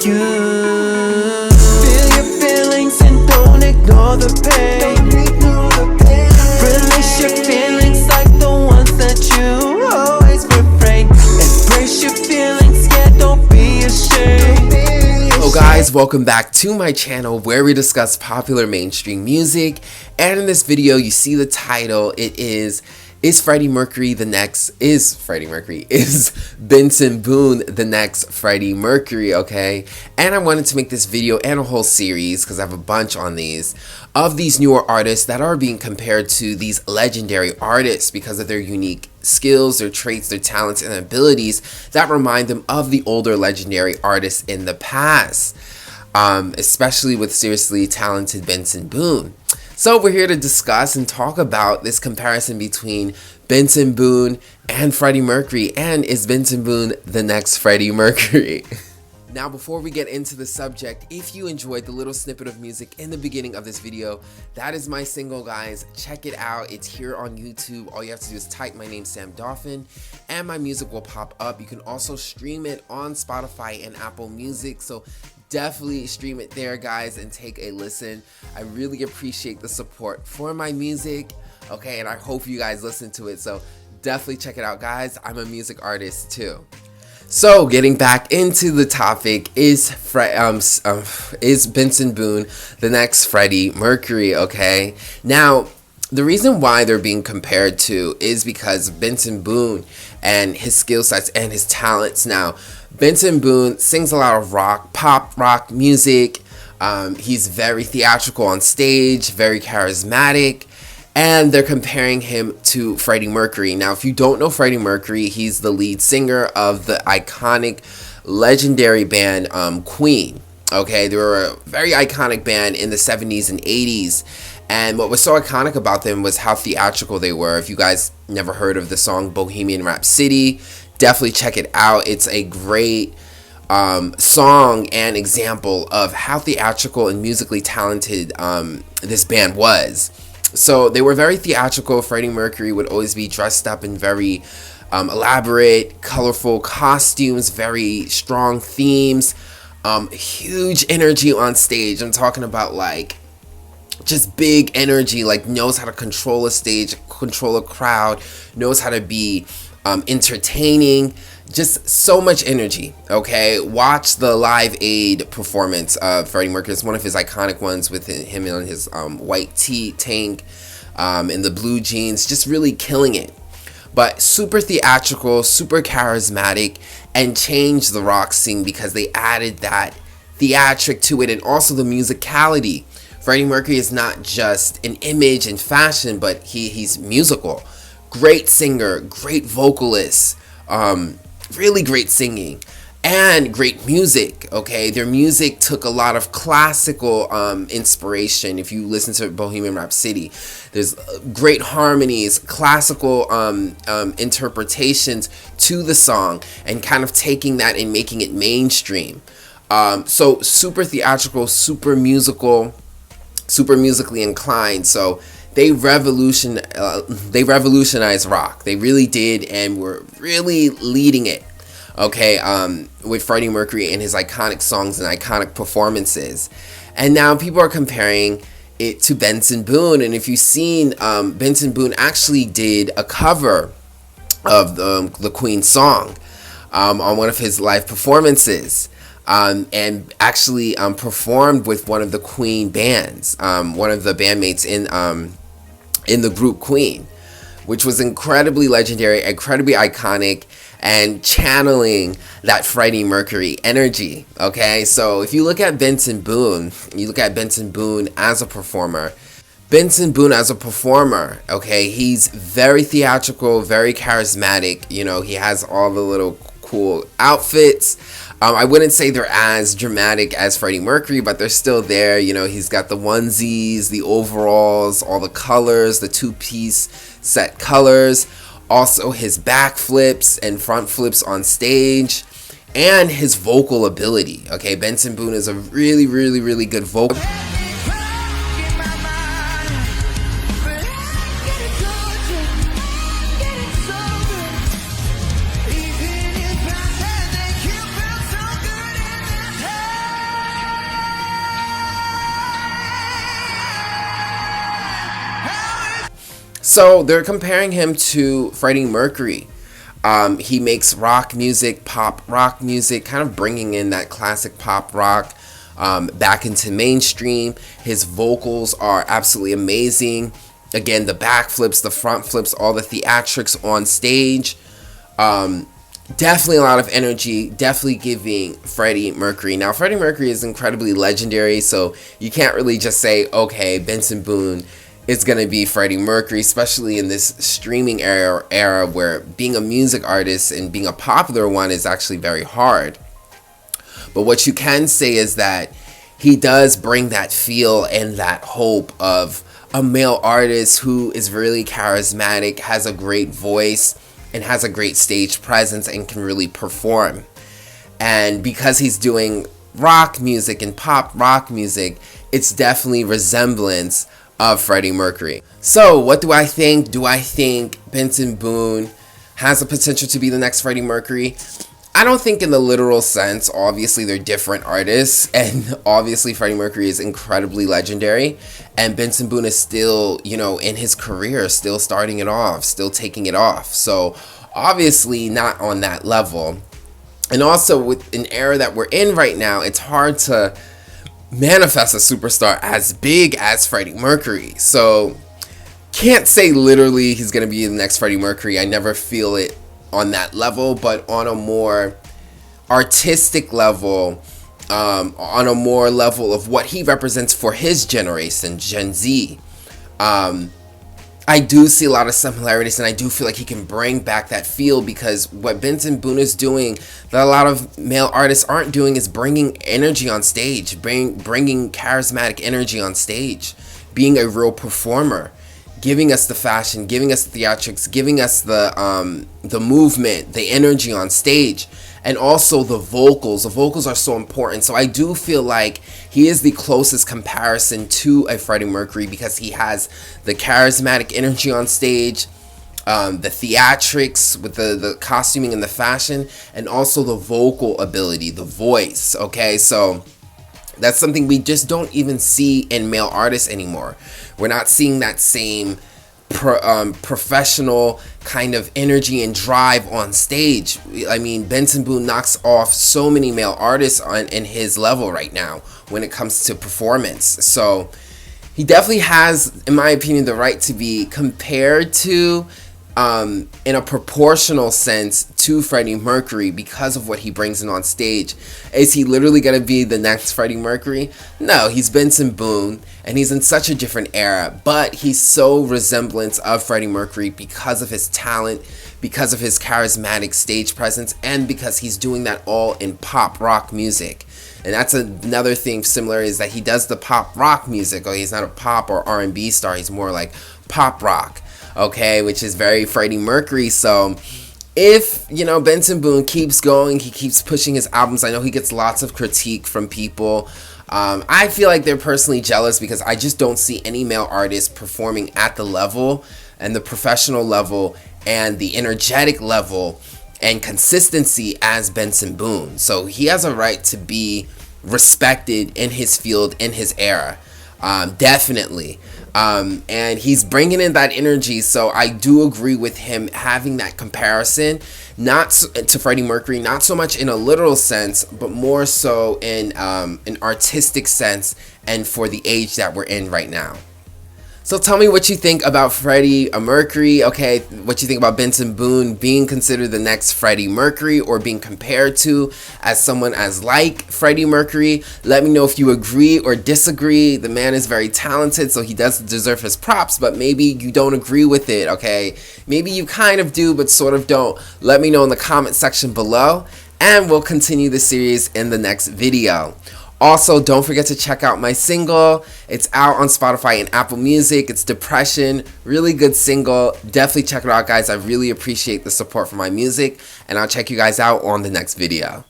you. Feel your feelings and don't ignore the pain. Release your feelings like the ones that you always refrain. Embrace your feelings, yeah, don't be ashamed. Hello guys, welcome back to my channel where we discuss popular mainstream music. And in this video, you see the title. It is Freddie Mercury the next? Is Benson Boone the next Freddie Mercury? Okay, and I wanted to make this video and a whole series because I have a bunch on these of these newer artists that are being compared to these legendary artists because of their unique skills, their traits, their talents, and abilities that remind them of the older legendary artists in the past, especially with seriously talented Benson Boone. So we're here to discuss and talk about this comparison between Benson Boone and Freddie Mercury, and is Benson Boone the next Freddie Mercury? Now, before we get into the subject, if you enjoyed the little snippet of music in the beginning of this video, that is my single, guys. Check it out. It's here on YouTube. All you have to do is type my name, Sam Dauphin, and my music will pop up. You can also stream it on Spotify and Apple Music, so definitely stream it there, guys, and take a listen. I really appreciate the support for my music, okay, and I hope you guys listen to it, so definitely check it out, guys. I'm a music artist too. So getting back into the topic, is Benson Boone the next Freddie Mercury? Okay, now the reason why they're being compared to is because Benson Boone and his skill sets and his talents. Now, Benson Boone sings a lot of pop rock music. He's very theatrical on stage, very charismatic, and they're comparing him to Freddie Mercury. Now, if you don't know Freddie Mercury, he's the lead singer of the iconic, legendary band Queen. Okay, they were a very iconic band in the 70s and 80s. And what was so iconic about them was how theatrical they were. If you guys never heard of the song Bohemian Rhapsody, definitely check it out. It's a great song and example of how theatrical and musically talented this band was. So they were very theatrical. Freddie Mercury would always be dressed up in very elaborate, colorful costumes, very strong themes, huge energy on stage. I'm talking about like just big energy, like knows how to control a stage, control a crowd, knows how to be entertaining, just so much energy. Okay, watch the Live Aid performance of Freddie Mercury. It's one of his iconic ones with him in his white tee tank and the blue jeans, just really killing it. But super theatrical, super charismatic, and changed the rock scene because they added that theatric to it and also the musicality. Freddie Mercury is not just an image and fashion, but he's musical. Great singer, great vocalist, really great singing, and great music. Okay, their music took a lot of classical inspiration. If you listen to Bohemian Rhapsody, there's great harmonies, classical interpretations to the song, and kind of taking that and making it mainstream. So super theatrical, super musical, super musically inclined. So they revolutionized rock. They really did, and were really leading it. Okay, with Freddie Mercury and his iconic songs and iconic performances. And now people are comparing it to Benson Boone. And if you've seen, Benson Boone actually did a cover of the Queen song on one of his live performances. And actually performed with one of the Queen bands, one of the bandmates in the group Queen, which was incredibly legendary, incredibly iconic, and channeling that Freddie Mercury energy. Okay, so if you look at Benson Boone, you look at Benson Boone as a performer. Okay, he's very theatrical, very charismatic. You know, he has all the little cool outfits. I wouldn't say they're as dramatic as Freddie Mercury, but they're still there. You know, he's got the onesies, the overalls, all the colors, the two-piece set colors. Also his back flips and front flips on stage, and his vocal ability. Okay, Benson Boone is a really, really, really good vocal. So they're comparing him to Freddie Mercury. He makes rock music, pop rock music, kind of bringing in that classic pop rock back into mainstream. His vocals are absolutely amazing. Again, the back flips, the front flips, all the theatrics on stage. Definitely a lot of energy, definitely giving Freddie Mercury. Now, Freddie Mercury is incredibly legendary, so you can't really just say, okay, Benson Boone is going to be Freddie Mercury, especially in this streaming era where being a music artist and being a popular one is actually very hard. But what you can say is that he does bring that feel and that hope of a male artist who is really charismatic, has a great voice, and has a great stage presence and can really perform. And because he's doing rock music and pop rock music, it's definitely resemblance of Freddie Mercury. So what do I think? Do I think Benson Boone has the potential to be the next Freddie Mercury? I don't think in the literal sense. Obviously, they're different artists, and obviously Freddie Mercury is incredibly legendary, and Benson Boone is still, in his career, still starting it off, still taking it off. So obviously not on that level. And also with an era that we're in right now, it's hard to manifest a superstar as big as Freddie Mercury. So can't say literally he's going to be the next Freddie Mercury. I never feel it on that level, but on a more artistic level, on a more level of what he represents for his generation, Gen Z, I do see a lot of similarities, and I do feel like he can bring back that feel, because what Benson Boone is doing that a lot of male artists aren't doing is bringing energy on stage, bringing charismatic energy on stage, being a real performer, giving us the fashion, giving us the theatrics, giving us the movement, the energy on stage, and also the vocals. The vocals are so important. So I do feel like he is the closest comparison to a Freddie Mercury, because he has the charismatic energy on stage, the theatrics with the costuming and the fashion, and also the vocal ability, the voice. Okay, so that's something we just don't even see in male artists anymore. We're not seeing that same professional kind of energy and drive on stage. I mean, Benson Boone knocks off so many male artists in his level right now when it comes to performance. So he definitely has, in my opinion, the right to be compared to, in a proportional sense, to Freddie Mercury because of what he brings in on stage. Is he literally going to be the next Freddie Mercury? No, he's Benson Boone, and he's in such a different era, but he's so resemblance of Freddie Mercury because of his talent, because of his charismatic stage presence, and because he's doing that all in pop rock music. And that's another thing similar, is that he does the pop rock music. Oh, he's not a pop or R&B star, he's more like pop rock, okay, which is very Freddie Mercury. So if, Benson Boone keeps going, he keeps pushing his albums, I know he gets lots of critique from people. I feel like they're personally jealous, because I just don't see any male artists performing at the level and the professional level and the energetic level and consistency as Benson Boone. So he has a right to be respected in his field, in his era, definitely. And he's bringing in that energy, so I do agree with him having that comparison, not to Freddie Mercury, not so much in a literal sense, but more so in an artistic sense and for the age that we're in right now. So tell me what you think about Freddie Mercury, okay, what you think about Benson Boone being considered the next Freddie Mercury, or being compared to as someone as like Freddie Mercury. Let me know if you agree or disagree. The man is very talented, so he does deserve his props, but maybe you don't agree with it, okay? Maybe you kind of do, but sort of don't. Let me know in the comment section below, and we'll continue the series in the next video. Also, don't forget to check out my single. It's out on Spotify and Apple Music. It's Depression. Really good single. Definitely check it out, guys. I really appreciate the support for my music, and I'll check you guys out on the next video.